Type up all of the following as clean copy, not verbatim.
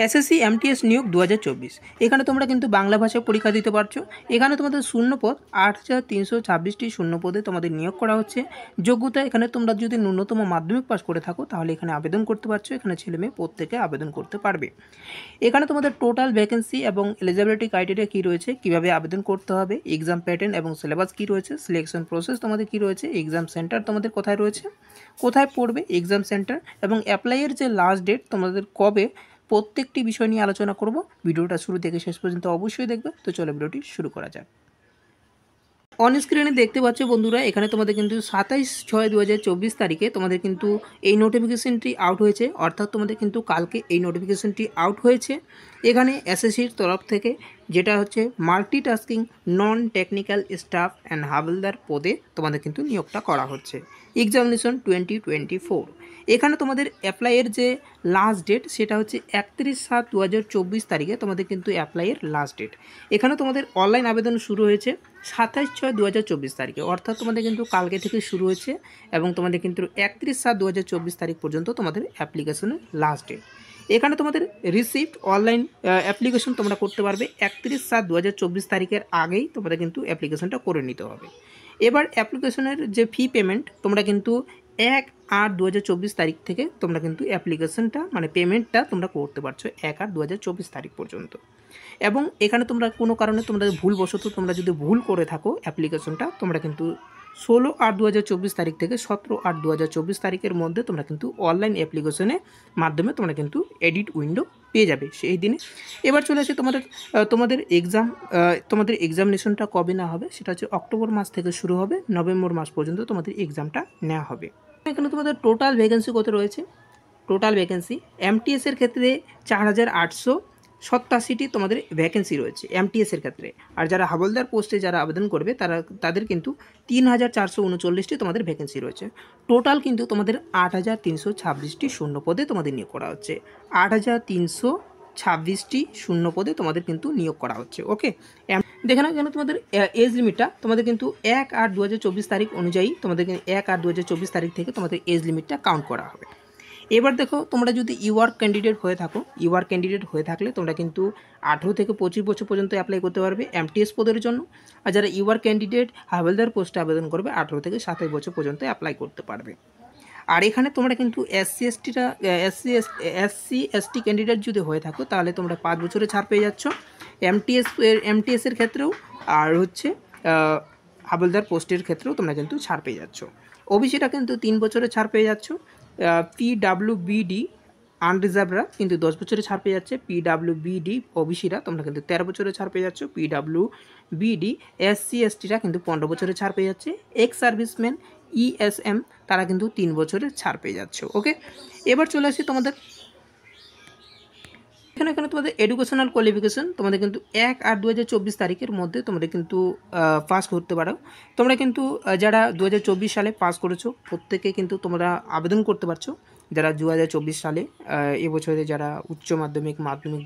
SSC MTS নিয়োগ 2024 এখানে তোমরা কিন্তু বাংলা ভাষায় পরীক্ষা দিতে পারছো। এখানে তোমাদের শূন্যপদ 8,326টি শূন্যপদে তোমাদের নিয়োগ করা হচ্ছে। যোগ্যতা এখানে তোমরা যদি ন্যূনতম মাধ্যমিক পাস করে থাকো তাহলে এখানে আবেদন করতে পারছো। এখানে ছেলেমেয়ে প্রত্যেকে আবেদন করতে পারবে। এখানে তোমাদের টোটাল ভ্যাকেন্সি এবং এলিজিবিলিটি ক্রাইটেরিয়া কী রয়েছে, কীভাবে আবেদন করতে হবে, এক্সাম প্যাটার্ন এবং সিলেবাস কী রয়েছে, সিলেকশন প্রসেস তোমাদের কী রয়েছে, এক্সাম সেন্টার তোমাদের কোথায় রয়েছে, কোথায় পড়বে এক্সাম সেন্টার এবং অ্যাপ্লাইয়ের যে লাস্ট ডেট তোমাদের কবে, প্রত্যেকটি বিষয় নিয়ে আলোচনা করব। ভিডিওটা শুরু থেকে শেষ পর্যন্ত অবশ্যই দেখবে। তো চলো ভিডিওটি শুরু করা যাক। অন স্ক্রিনে দেখতে পাচ্ছ বন্ধুরা, এখানে তোমাদের কিন্তু 27/6/2024 তারিখে তোমাদের কিন্তু এই নোটিফিকেশনটি আউট হয়েছে, অর্থাৎ তোমাদের কিন্তু কালকে এই নোটিফিকেশনটি আউট হয়েছে। এখানে এসএসসির তরফ থেকে যেটা হচ্ছে multitasking non technical staff and havildar পদে তোমাদের কিন্তু নিয়োগটা করা হচ্ছে। এক্সামিনেশন 2024। এখানে তোমাদের অ্যাপ্লাইয়ের যে লাস্ট ডেট সেটা হচ্ছে 31/7/2024 তারিখে তোমাদের কিন্তু অ্যাপ্লাইয়ের লাস্ট ডেট। এখানে তোমাদের অনলাইন আবেদন শুরু হয়েছে 27/6/2024 তারিখে, অর্থাৎ তোমাদের কিন্তু কালকে থেকে শুরু হয়েছে এবং তোমাদের কিন্তু 31/7/2024 তারিখ পর্যন্ত তোমাদের অ্যাপ্লিকেশনের লাস্ট ডেট। এখানে তোমাদের রিসিপ্ট অনলাইন অ্যাপ্লিকেশন তোমরা করতে পারবে 31/7/2024 তারিখের আগেই তোমাদের কিন্তু অ্যাপ্লিকেশনটা করে নিতে হবে। এবার অ্যাপ্লিকেশনের যে ফি পেমেন্ট তোমরা কিন্তু 1/8/2024 তারিখ থেকে তোমরা কিন্তু অ্যাপ্লিকেশনটা মানে পেমেন্টটা তোমরা করতে পারছো 1/8/2024 তারিখ পর্যন্ত। এবং এখানে তোমরা কোনো কারণে তোমরা ভুলবশত তোমরা যদি ভুল করে থাকো অ্যাপ্লিকেশনটা, তোমরা কিন্তু 16/8/2024 তারিখ থেকে 17/8/2024 তারিখের মধ্যে তোমরা কিন্তু অনলাইন অ্যাপ্লিকেশনের মাধ্যমে তোমরা কিন্তু এডিট উইন্ডো পেয়ে যাবে সেই দিনে। এবার চলে আসে তোমাদের তোমাদের এক্সামিনেশনটা কবে না হবে সেটা হচ্ছে অক্টোবর মাস থেকে শুরু হবে, নভেম্বর মাস পর্যন্ত তোমাদের এক্সামটা নেওয়া হবে। এখানে তোমাদের টোটাল ভ্যাকেন্সি কত রয়েছে, টোটাল ভ্যাকেন্সি এমটিএসের ক্ষেত্রে 4,887টি তোমাদের ভ্যাকেন্সি রয়েছে এমটিএসের ক্ষেত্রে। আর যারা হাবলদার পোস্টে যারা আবেদন করবে তাদের কিন্তু 3,439টি তোমাদের ভ্যাকেন্সি রয়েছে। টোটাল কিন্তু তোমাদের 8,326টি শূন্য পদে তোমাদের নিয়োগ করা হচ্ছে। 8,326টি শূন্য পদে তোমাদের কিন্তু নিয়োগ করা হচ্ছে। ওকে, দেখে নাও এখানে তোমাদের এজ লিমিটটা তোমাদের কিন্তু 1/8/2024 তারিখ অনুযায়ী তোমাদের 1/8/2024 তারিখ থেকে তোমাদের এজ লিমিটটা কাউন্ট করা হবে। এবার দেখো, তোমরা যদি ইউআর ক্যান্ডিডেট হয়ে থাকো, ইউআর ক্যান্ডিডেট হয়ে থাকলে তোমরা কিন্তু 18 থেকে 25 বছর পর্যন্ত অ্যাপ্লাই করতে পারবে এমটিএস পদের জন্য। আর যারা ইউআর ক্যান্ডিডেট হাবিলদার পোস্টে আবেদন করবে 18 থেকে 27 বছর পর্যন্ত অ্যাপ্লাই করতে পারবে। আর এখানে তোমরা কিন্তু এসসি এসটি ক্যান্ডিডেট যদি হয়ে থাকো তাহলে তোমরা 5 বছরে ছাড় পেয়ে যাচ্ছ এমটিএসের ক্ষেত্রেও, আর হচ্ছে হাবিলদার পোস্টের ক্ষেত্রেও তোমরা কিন্তু ছাড় পেয়ে যাচ্ছ। ওবিসিটা কিন্তু 3 বছরে ছাড় পেয়ে যাচ্ছ। পিডাব্লিউবিডি আনরিজার্ভরা কিন্তু 10 বছরে ছাড় পেয়ে যাচ্ছে। পিডাব্লিউবিডি ওবিসিরা তোমরা কিন্তু 13 বছরে ছাড় পেয়ে যাচ্ছ। পিডাব্লিউবিডি এসসি এসটিরা কিন্তু 15 বছরে ছাড় পেয়ে যাচ্ছে। এক্স সার্ভিসম্যান ইএসএম তারা কিন্তু 3 বছরে ছাড় পেয়ে যাচ্ছে। ওকে, এবার চলে আসি তোমাদের এখানে তোমাদের এডুকেশনাল কোয়ালিফিকেশন তোমাদের কিন্তু 1/8/2024 তারিখের মধ্যে তোমাদের কিন্তু পাস করতে পারো। তোমরা কিন্তু যারা 2024 সালে পাস করেছো প্রত্যেকে কিন্তু তোমরা আবেদন করতে পারছো। যারা 2024 সালে এবছরে যারা উচ্চ মাধ্যমিক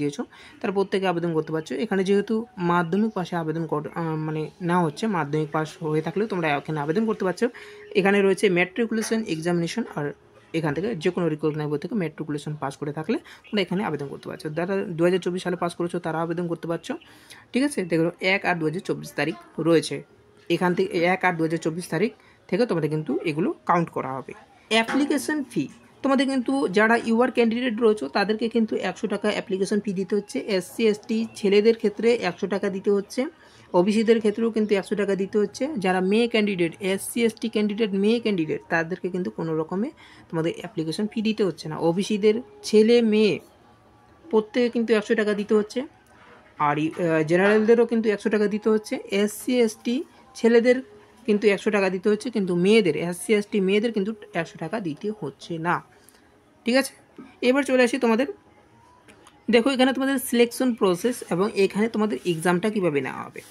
দিয়েছো তারা প্রত্যেকে আবেদন করতে পারছো। এখানে যেহেতু মাধ্যমিক পাশে আবেদন মানে নেওয়া হচ্ছে, মাধ্যমিক পাস হয়ে থাকলেও তোমরা এখানে আবেদন করতে পারছো। এখানে রয়েছে ম্যাট্রিকুলেশন এক্সামিনেশন, আর এখান থেকে যে কোনো রিকগনাইজ বোর্ড থেকে ম্যাট্রিকুলেশন পাস করে থাকলে তোমরা এখানে আবেদন করতে পারছো। যারা 2024 সালে পাস করেছো তারা আবেদন করতে পারছো। ঠিক আছে, দেখো 1/8/2024 তারিখ রয়েছে, এখান থেকে 1/8/2024 তারিখ থেকে তোমাদের কিন্তু এগুলো কাউন্ট করা হবে। অ্যাপ্লিকেশন ফি তোমাদের কিন্তু যারা ইউআর ক্যান্ডিডেট রয়েছে তাদেরকে কিন্তু 100 টাকা অ্যাপ্লিকেশন ফি দিতে হচ্ছে। এসসি এসটি ছেলেদের ক্ষেত্রে 100 টাকা দিতে হচ্ছে। ওবিসিদের ক্ষেত্রেও কিন্তু 100 টাকা দিতে হচ্ছে। যারা মেয়ে ক্যান্ডিডেট, এসসি এসটি ক্যান্ডিডেট মেয়ে ক্যান্ডিডেট তাদেরকে কিন্তু কোনো রকমে তোমাদের অ্যাপ্লিকেশন ফি দিতে হচ্ছে না। ওবিসিদের ছেলে মেয়ে প্রত্যেকে কিন্তু 100 টাকা দিতে হচ্ছে। আর জেনারেলদেরও কিন্তু 100 টাকা দিতে হচ্ছে। এসসি এসটি ছেলেদের কিন্তু 100 টাকা দিতে হচ্ছে, কিন্তু মেয়েদের এসসি এসটি মেয়েদের কিন্তু 100 টাকা দিতে হচ্ছে না। ঠিক আছে, এবার চলে আসি তোমাদের, দেখো এখানে তোমাদের সিলেকশন প্রসেস এবং এখানে তোমাদের এক্সামটা কীভাবে নেওয়া হবে।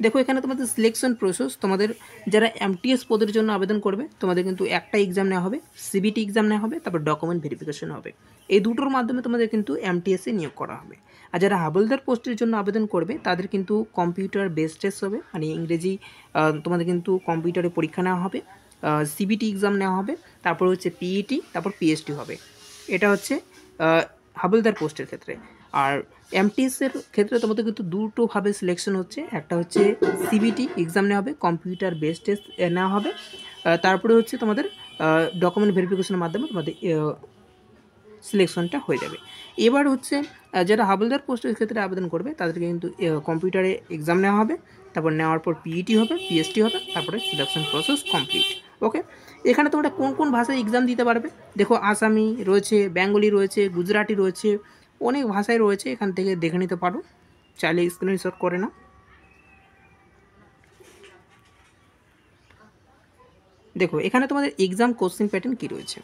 দেখো এখানে তোমাদের সিলেকশন প্রসেস, তোমাদের যারা এমটিএস পদের জন্য আবেদন করবে তোমাদের কিন্তু একটা এক্সাম নেওয়া হবে, সিবিটি এক্সাম নেওয়া হবে, তারপর ডকুমেন্ট ভেরিফিকেশন হবে। এই দুটোর মাধ্যমে তোমাদের কিন্তু এমটিএসে নিয়োগ করা হবে। আর যারা হাবিলদার পোস্টের জন্য আবেদন করবে তাদের কিন্তু কম্পিউটার বেসড টেস্ট হবে, মানে ইংরেজি তোমাদের কিন্তু কম্পিউটারে পরীক্ষা নেওয়া হবে, সিবিটি এক্সাম নেওয়া হবে, তারপর হচ্ছে পিইটি, তারপর পিএইচডি হবে। এটা হচ্ছে হাবিলদার পোস্টের ক্ষেত্রে। আর এমটিএসের ক্ষেত্রে তোমাদের কিন্তু দুটোভাবে সিলেকশন হচ্ছে, একটা হচ্ছে সিবিটি এক্সাম নেওয়া হবে, কম্পিউটার বেসড টেস্ট নেওয়া হবে, তারপরে হচ্ছে তোমাদের ডকুমেন্ট ভেরিফিকেশনের মাধ্যমে তোমাদের সিলেকশনটা হয়ে যাবে। এবার হচ্ছে যারা হাবিলদার পোস্টের ক্ষেত্রে আবেদন করবে তাদেরকে কিন্তু কম্পিউটারে এক্সাম নেওয়া হবে, তারপর নেওয়ার পর পিইটি হবে, পিএসটি হবে, তারপরে সিলেকশন প্রসেস কমপ্লিট। ওকে, এখানে তোমরা কোন কোন ভাষায় এক্সাম দিতে পারবে দেখো, আসামি রয়েছে, বেঙ্গলি রয়েছে, গুজরাটি রয়েছে, অনেক ভাষায় রয়েছে, এখান থেকে দেখে নিতে পারো, চাইলে স্ক্রিনশট করে নাও। দেখো এখানে তোমাদের এক্সাম কোশ্চেন প্যাটার্ন কী রয়েছে।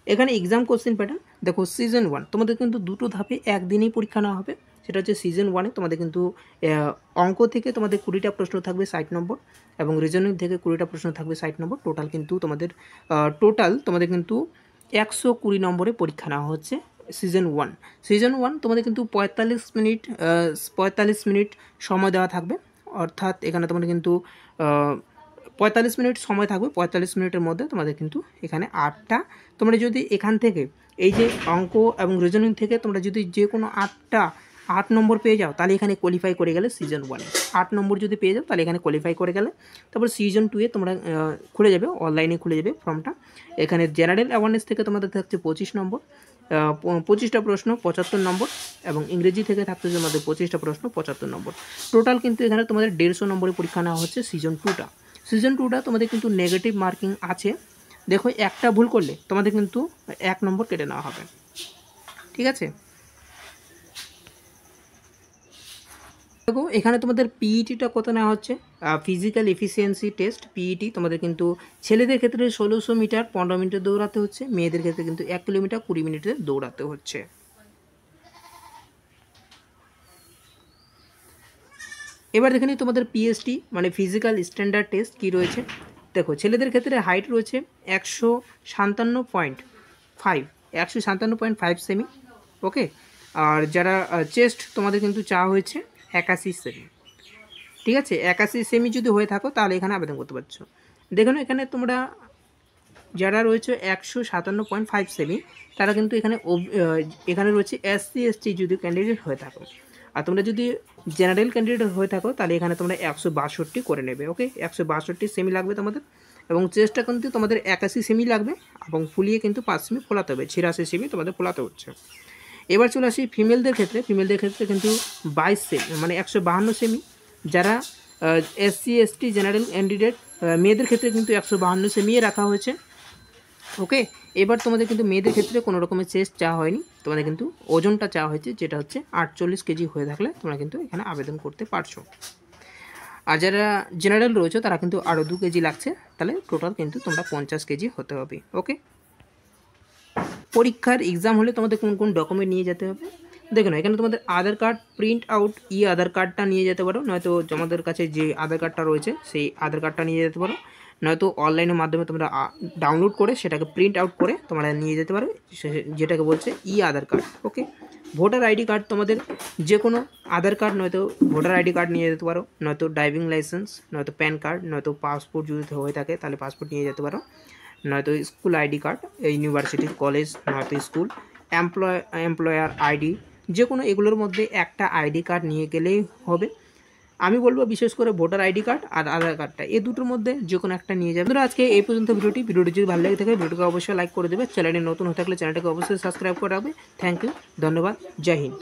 এখানে এক্সাম কোশ্চেন প্যাটার্ন দেখো, সিজন 1 তোমাদের কিন্তু দুটো ধাপে একদিনেই পরীক্ষা নেওয়া হবে। সেটা হচ্ছে সিজন 1-এ তোমাদের কিন্তু অঙ্ক থেকে তোমাদের 20টা প্রশ্ন থাকবে 60 নম্বর, এবং রিজনিং থেকে 20টা প্রশ্ন থাকবে 60 নম্বর। টোটাল তোমাদের কিন্তু 120 নম্বরে পরীক্ষা নেওয়া হচ্ছে সিজন 1। সিজন 1 তোমাদের কিন্তু 45 মিনিট সময় দেওয়া থাকবে, অর্থাৎ এখানে তোমাদের কিন্তু 45 মিনিট সময় থাকবে। 45 মিনিটের মধ্যে তোমাদের কিন্তু এখানে 8টা, তোমরা যদি এখান থেকে এই যে অঙ্ক এবং রিজনিং থেকে তোমরা যদি যে কোনো 8 নম্বর পেয়ে যাও তাহলে এখানে কোয়ালিফাই করে গেলে সিজন 1। 8 নম্বর যদি পেয়ে যাও তাহলে এখানে কোয়ালিফাই করে গেলে তারপর সিজন 2-এ তোমরা খুলে যাবে, অনলাইনে খুলে যাবে ফর্মটা। এখানে জেনারেল অ্যাওয়ারনেস থেকে তোমাদের থাকছে 25 নম্বর, 25টা প্রশ্ন 75 নম্বর, এবং ইংরেজি থেকে থাকছে তোমাদের 25টা প্রশ্ন 75 নম্বর। টোটাল কিন্তু এখানে তোমাদের 150 নম্বরের পরীক্ষা নেওয়া হচ্ছে সিজন 2টা। সিজন 2টা তোমাদের কিন্তু নেগেটিভ মার্কিং আছে, দেখো একটা ভুল করলে তোমাদের কিন্তু 1 নম্বর কেটে নেওয়া হবে, ঠিক আছে। দেখো এখানে তোমাদের পিইটিটা কত নেওয়া হচ্ছে, ফিজিক্যাল এফিসিয়েন্সি টেস্ট পিইটি তোমাদের কিন্তু ছেলেদের ক্ষেত্রে 1600 মিটার 15 মিনিটে দৌড়াতে হচ্ছে, মেয়েদের ক্ষেত্রে কিন্তু 1 কিলোমিটার 20 মিনিটে দৌড়াতে হচ্ছে। এবার দেখে নিই তোমাদের পিএসটি মানে ফিজিক্যাল স্ট্যান্ডার্ড টেস্ট কী রয়েছে। দেখো ছেলেদের ক্ষেত্রে হাইট রয়েছে 157.5 সেমি, ওকে। আর যারা চেস্ট তোমাদের কিন্তু চাওয়া হয়েছে 81 সেমি, ঠিক আছে। 81 সেমি যদি হয়ে থাকো তাহলে এখানে আবেদন করতে পারছো। দেখো এখানে তোমরা যারা রয়েছে 157.5 সেমি তারা কিন্তু এখানে রয়েছে SC ST যদি ক্যান্ডিডেট হয়ে থাকো। আর তোমরা যদি জেনারেল ক্যান্ডিডেট হয়ে থাকো তাহলে এখানে তোমরা 162 করে নেবে, ওকে। 162 সেমি লাগবে তোমাদের, এবং চেস্টটা কিন্তু তোমাদের 81 সেমি লাগবে, এবং ফুলিয়ে কিন্তু 5 সেমি ফোলাতে হবে, 86 সেমি তোমাদের ফোলাতে হচ্ছে। এবার চলে আসি ফিমেলদের ক্ষেত্রে কিন্তু 22 সেমি মানে 152 সেমি। যারা SC ST জেনারেল ক্যান্ডিডেট মেয়েদের ক্ষেত্রে কিন্তু 152 সেমিয়ে রাখা হয়েছে, ওকে। এবার তোমাদের কিন্তু মেয়েদের ক্ষেত্রে কোনো রকমের চেস্ট চাওয়া হয়নি, তোমাদের কিন্তু ওজনটা চাওয়া হয়েছে, যেটা হচ্ছে 48 কেজি হয়ে থাকলে তোমরা কিন্তু এখানে আবেদন করতে পারছো। আর যারা জেনারেল রয়েছে তারা কিন্তু আরও 2 কেজি লাগছে, তাহলে টোটাল কিন্তু তোমরা 50 কেজি হতে হবে, ওকে। পরীক্ষার এক্সাম হলে তোমাদের কোন কোন ডকুমেন্ট নিয়ে যেতে হবে দেখো না, এখানে তোমাদের আধার কার্ড প্রিন্ট আউট আধার কার্ডটা নিয়ে যেতে পারো, নয়তো তোমাদের কাছে যে আধার কার্ডটা রয়েছে সেই আধার কার্ডটা নিয়ে যেতে পারো, নয়তো অনলাইনের মাধ্যমে তোমরা ডাউনলোড করে সেটাকে প্রিন্ট আউট করে তোমরা নিয়ে যেতে পারো, যেটাকে বলছে আধার কার্ড, ওকে। ভোটার আইডি কার্ড তোমাদের যে কোনো আধার কার্ড নয়তো ভোটার আইডি কার্ড নিয়ে যেতে পারো, নয়তো ড্রাইভিং লাইসেন্স, নয়তো প্যান কার্ড, নয়তো পাসপোর্ট যদি হয়ে থাকে তাহলে পাসপোর্ট নিয়ে যেতে পারো, নয়তো school ID card, university college নয়তো স্কুল, এমপ্লয়ার আইডি, যে কোনো এগুলোর মধ্যে একটা আইডি কার্ড নিয়ে গেলেই হবে। আমি বলবো বিশেষ করে ভোটার আইডি কার্ড আর আধার কার্ডটা, এই দুটোর মধ্যে যে কোনো একটা নিয়ে যাবে। ধরো আজকে এই পর্যন্ত ভিডিওটি যদি ভালো লাগে থাকে ভিডিওকে অবশ্যই লাইক করে দেবে, চ্যানেলে নতুন হয়ে থাকলে চ্যানেলটাকে অবশ্যই সাবস্ক্রাইব করে রাখবে। থ্যাংক ইউ, ধন্যবাদ, জয় হিন্দ।